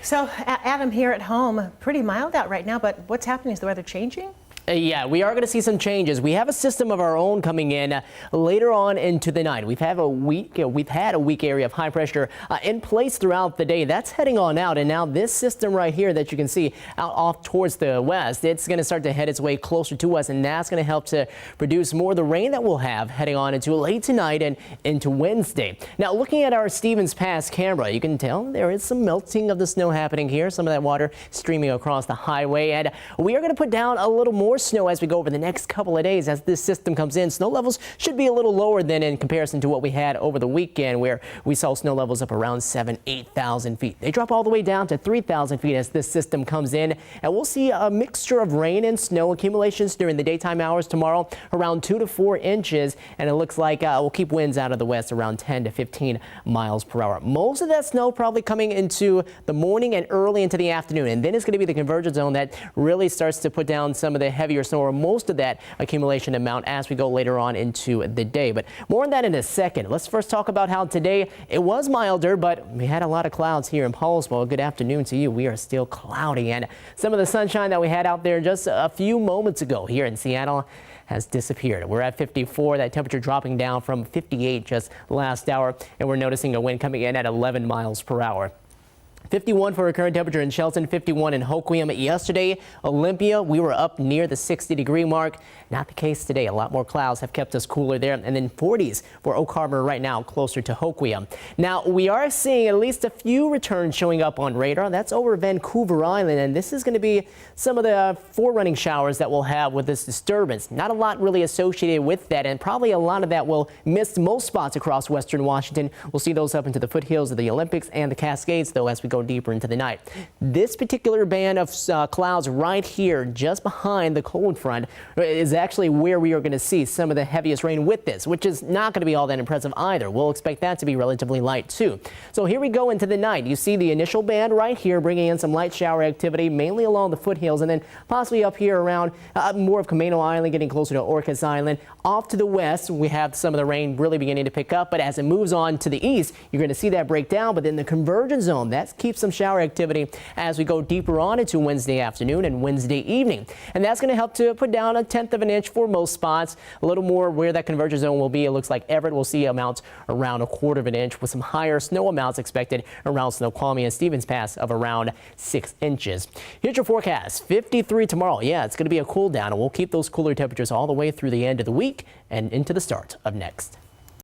So, Adam, here at home, pretty mild out right now, but what's happening? Is the weather changing? Yeah, we are going to see some changes. We have a system of our own coming in later on into the night. We've had a weak area of high pressure in place throughout the day. That's heading on out, and now this system right here that you can see out off towards the west, it's going to start to head its way closer to us, and that's going to help to produce more of the rain that we'll have heading on into late tonight and into Wednesday. Now, looking at our Stevens Pass camera, you can tell there is some melting of the snow happening here. Some of that water streaming across the highway, and we are going to put down a little more snow as we go over the next couple of days as this system comes in. Snow levels should be a little lower than in comparison to what we had over the weekend, where we saw snow levels up around 8,000 feet. They drop all the way down to 3,000 feet as this system comes in, and we'll see a mixture of rain and snow accumulations during the daytime hours tomorrow, around 2 to 4 inches, and it looks like we'll keep winds out of the west around 10 to 15 miles per hour. Most of that snow probably coming into the morning and early into the afternoon, and then it's going to be the convergence zone that really starts to put down some of the heavier snow, or most of that accumulation amount, as we go later on into the day. But more on that in a second. Let's first talk about how today it was milder, but we had a lot of clouds here in Paulsville. Good afternoon to you. We are still cloudy, and some of the sunshine that we had out there just a few moments ago here in Seattle has disappeared. We're at 54, that temperature dropping down from 58 just last hour, and we're noticing a wind coming in at 11 miles per hour. 51 for our current temperature in Shelton, 51 in Hoquiam. Yesterday, Olympia, we were up near the 60-degree mark. Not the case today. A lot more clouds have kept us cooler there. And then 40s for Oak Harbor right now, closer to Hoquiam. Now, we are seeing at least a few returns showing up on radar. That's over Vancouver Island, and this is going to be some of the forerunning showers that we'll have with this disturbance. Not a lot really associated with that, and probably a lot of that will miss most spots across western Washington. We'll see those up into the foothills of the Olympics and the Cascades, though, as we go deeper into the night. This particular band of clouds right here just behind the cold front is actually where we are going to see some of the heaviest rain with this, which is not going to be all that impressive either. We'll expect that to be relatively light too. So here we go into the night. You see the initial band right here bringing in some light shower activity, mainly along the foothills, and then possibly up here around more of Camino Island, getting closer to Orcas Island. Off to the west, we have some of the rain really beginning to pick up, but as it moves on to the east, you're going to see that break down. But then the convergence zone, that keeps some shower activity as we go deeper on into Wednesday afternoon and Wednesday evening. And that's going to help to put down 1/10 of an inch for most spots. A little more where that convergence zone will be. It looks like Everett will see amounts around 1/4 of an inch, with some higher snow amounts expected around Snoqualmie and Stevens Pass of around 6 inches. Here's your forecast. 53 tomorrow. Yeah, it's going to be a cool down, and we'll keep those cooler temperatures all the way through the end of the week and into the start of next.